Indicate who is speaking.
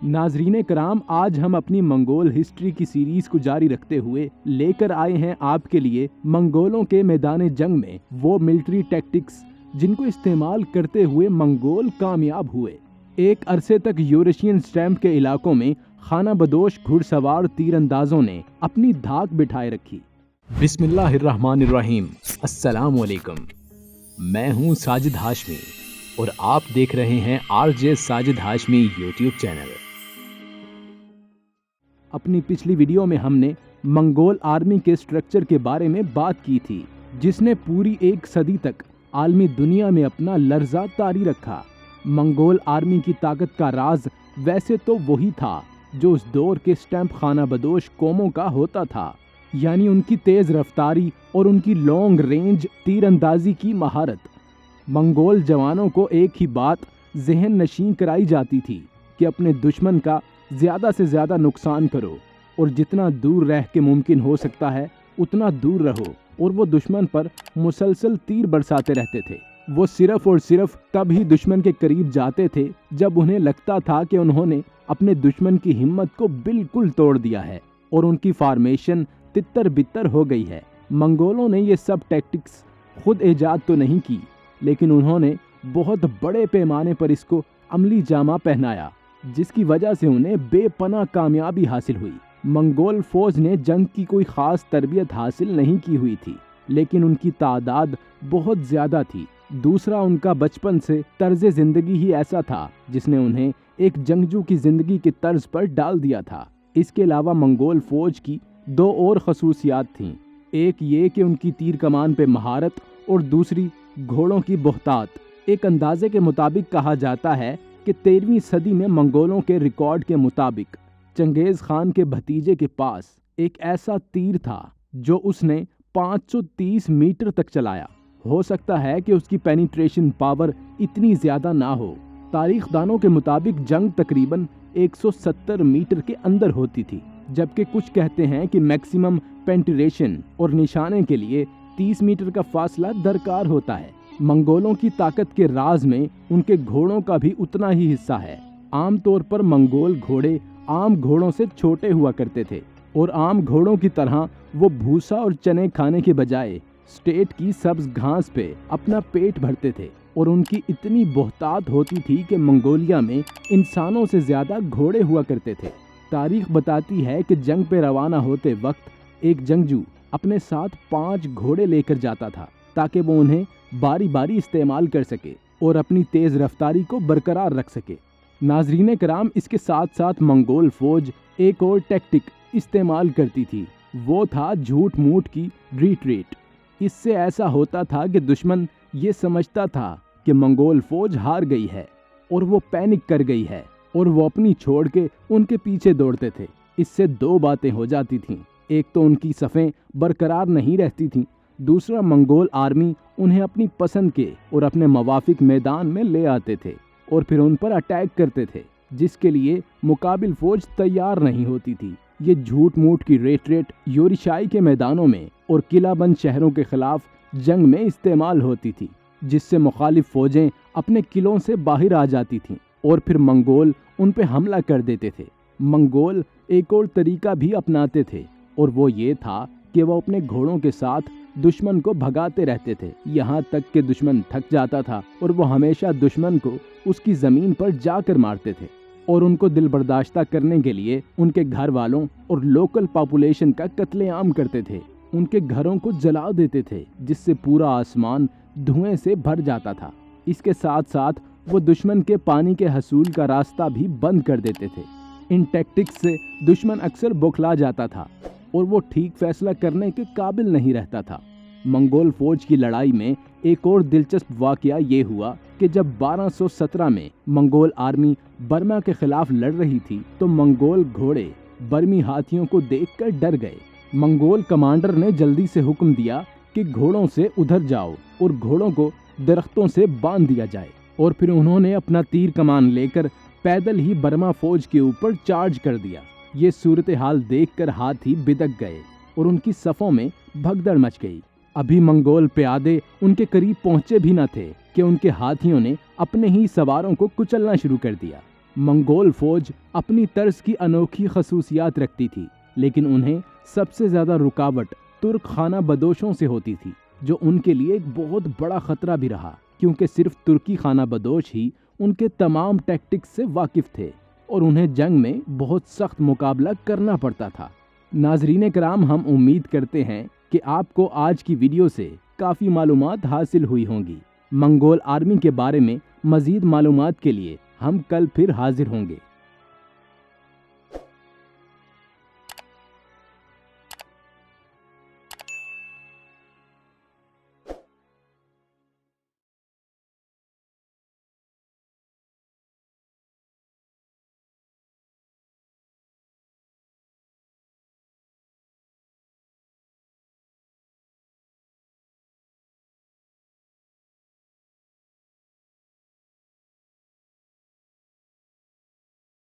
Speaker 1: ناظرین کرام، آج ہم اپنی منگول ہسٹری کی سیریز کو جاری رکھتے ہوئے لے کر آئے ہیں آپ کے لیے منگولوں کے میدان جنگ میں وہ ملٹری ٹیکٹکس جن کو استعمال کرتے ہوئے منگول کامیاب ہوئے۔ ایک عرصے تک یورشین سٹیمپ کے علاقوں میں خانہ بدوش گھڑ سوار تیر اندازوں نے اپنی دھاک بٹھائے رکھی۔ بسم اللہ الرحمن الرحیم۔ السلام علیکم، میں ہوں ساجد ہاشمی اور آپ دیکھ رہے ہیں RJ Sajid Hashmi YouTube channel. اپنی پچھلی ویڈیو میں ہم نے منگول آرمی کے سٹرکچر کے بارے میں بات کی تھی، جس نے پوری ایک صدی تک عالمی دنیا میں اپنا لرزہ طاری رکھا۔ منگول آرمی کی طاقت کا راز ویسے تو وہی تھا جو اس دور کے سٹیمپ خانہ بدوش قوموں کا ہوتا تھا، یعنی ان کی تیز رفتاری اور ان کی لانگ رینج تیر اندازی کی مہارت۔ منگول جوانوں کو ایک ہی بات ذہن نشین کرائی جاتی تھی کہ اپنے دشمن کا زیادہ سے زیادہ نقصان کرو اور جتنا دور رہ کے ممکن ہو سکتا ہے اتنا دور رہو، اور وہ دشمن پر مسلسل تیر برساتے رہتے تھے۔ وہ صرف اور صرف تب ہی دشمن کے قریب جاتے تھے جب انہیں لگتا تھا کہ انہوں نے اپنے دشمن کی ہمت کو بالکل توڑ دیا ہے اور ان کی فارمیشن تتر بتر ہو گئی ہے۔ منگولوں نے یہ سب ٹیکٹکس خود ایجاد تو نہیں کی، لیکن انہوں نے بہت بڑے پیمانے پر اس کو عملی جامہ پہنایا، جس کی وجہ سے انہیں بے پناہ کامیابی حاصل ہوئی۔ منگول فوج نے جنگ کی کوئی خاص تربیت حاصل نہیں کی ہوئی تھی، لیکن ان کی تعداد بہت زیادہ تھی۔ دوسرا، ان کا بچپن سے طرز زندگی ہی ایسا تھا جس نے انہیں ایک جنگجو کی زندگی کے طرز پر ڈال دیا تھا۔ اس کے علاوہ منگول فوج کی دو اور خصوصیات تھیں، ایک یہ کہ ان کی تیر کمان پہ مہارت اور دوسری گھوڑوں کی بہتات۔ ایک اندازے کے مطابق کہا جاتا ہے کہ 13ویں صدی میں منگولوں کے ریکارڈ کے مطابق چنگیز خان کے بھتیجے کے پاس ایک ایسا تیر تھا جو اس نے 530 میٹر تک چلایا۔ ہو سکتا ہے کہ اس کی پینیٹریشن پاور اتنی زیادہ نہ ہو۔ تاریخ دانوں کے مطابق جنگ تقریباً 170 میٹر کے اندر ہوتی تھی، جبکہ کچھ کہتے ہیں کہ میکسیمم پینیٹریشن اور نشانے کے لیے 30 میٹر کا فاصلہ درکار ہوتا ہے۔ منگولوں کی طاقت کے راز میں ان کے گھوڑوں کا بھی اتنا ہی حصہ ہے۔ عام طور پر منگول گھوڑے عام گھوڑوں سے چھوٹے ہوا کرتے تھے، اور عام گھوڑوں کی طرح وہ بھوسا اور چنے کھانے کے بجائے اسٹیٹ کی سبز گھاس پہ اپنا پیٹ بھرتے تھے، اور ان کی اتنی بہتات ہوتی تھی کہ منگولیا میں انسانوں سے زیادہ گھوڑے ہوا کرتے تھے۔ تاریخ بتاتی ہے کہ جنگ پہ روانہ ہوتے وقت ایک جنگجو اپنے ساتھ 5 گھوڑے لے کر جاتا تھا تاکہ وہ انہیں باری باری استعمال کر سکے اور اپنی تیز رفتاری کو برقرار رکھ سکے۔ ناظرین کرام، اس کے ساتھ ساتھ منگول فوج ایک اور ٹیکٹک استعمال کرتی تھی، وہ تھا جھوٹ موٹ کی ریٹریٹ۔ اس سے ایسا ہوتا تھا کہ دشمن یہ سمجھتا تھا کہ منگول فوج ہار گئی ہے اور وہ پینک کر گئی ہے، اور وہ اپنی چھوڑ کے ان کے پیچھے دوڑتے تھے۔ اس سے دو باتیں ہو جاتی تھیں، ایک تو ان کی صفیں برقرار نہیں رہتی تھیں، دوسرا منگول آرمی انہیں اپنی پسند کے اور اپنے موافق میدان میں لے آتے تھے اور پھر ان پر اٹیک کرتے تھے، جس کے لیے مقابل فوج تیار نہیں ہوتی تھی۔ یہ جھوٹ موٹ کی ریٹ یوریشائی کے میدانوں میں اور قلعہ بند شہروں کے خلاف جنگ میں استعمال ہوتی تھی، جس سے مخالف فوجیں اپنے قلعوں سے باہر آ جاتی تھیں اور پھر منگول ان پہ حملہ کر دیتے تھے۔ منگول ایک اور طریقہ بھی اپناتے تھے، اور وہ یہ تھا کہ وہ اپنے گھوڑوں کے ساتھ دشمن کو بھگاتے رہتے تھے، یہاں تک کہ دشمن تھک جاتا تھا اور وہ ہمیشہ دشمن کو اس کی زمین پر جا کر مارتے تھے، اور ان کو دل برداشتہ کرنے کے لیے ان کے گھر والوں اور لوکل پاپولیشن کا قتل عام کرتے تھے، ان کے گھروں کو جلا دیتے تھے، جس سے پورا آسمان دھوئیں سے بھر جاتا تھا۔ اس کے ساتھ ساتھ وہ دشمن کے پانی کے حصول کا راستہ بھی بند کر دیتے تھے۔ ان ٹیکٹکس سے دشمن اکثر بوکھلا جاتا تھا اور وہ ٹھیک فیصلہ کرنے کے قابل نہیں رہتا تھا۔ منگول فوج کی لڑائی میں ایک اور دلچسپ واقعہ یہ ہوا کہ جب 1217 میں منگول آرمی برما کے خلاف لڑ رہی تھی تو منگول گھوڑے برمی ہاتھیوں کو دیکھ کر ڈر گئے۔ منگول کمانڈر نے جلدی سے حکم دیا کہ گھوڑوں سے ادھر جاؤ اور گھوڑوں کو درختوں سے باندھ دیا جائے، اور پھر انہوں نے اپنا تیر کمان لے کر پیدل ہی برما فوج کے اوپر چارج کر دیا۔ یہ صورتحال دیکھ کر ہاتھی بدک گئے اور ان کی صفوں میں بھگدڑ مچ گئی۔ ابھی منگول پیادے ان کے قریب پہنچے بھی نہ تھے کہ ان کے ہاتھیوں نے اپنے ہی سواروں کو کچلنا شروع کر دیا۔ منگول فوج اپنی طرز کی انوکھی خصوصیات رکھتی تھی، لیکن انہیں سب سے زیادہ رکاوٹ ترک خانہ بدوشوں سے ہوتی تھی، جو ان کے لیے ایک بہت بڑا خطرہ بھی رہا، کیونکہ صرف ترکی خانہ بدوش ہی ان کے تمام ٹیکٹکس سے واقف تھے اور انہیں جنگ میں بہت سخت مقابلہ کرنا پڑتا تھا۔ ناظرین کرام، ہم امید کرتے ہیں کہ آپ کو آج کی ویڈیو سے کافی معلومات حاصل ہوئی ہوں گی۔ منگول آرمی کے بارے میں مزید معلومات کے لیے ہم کل پھر حاضر ہوں گے۔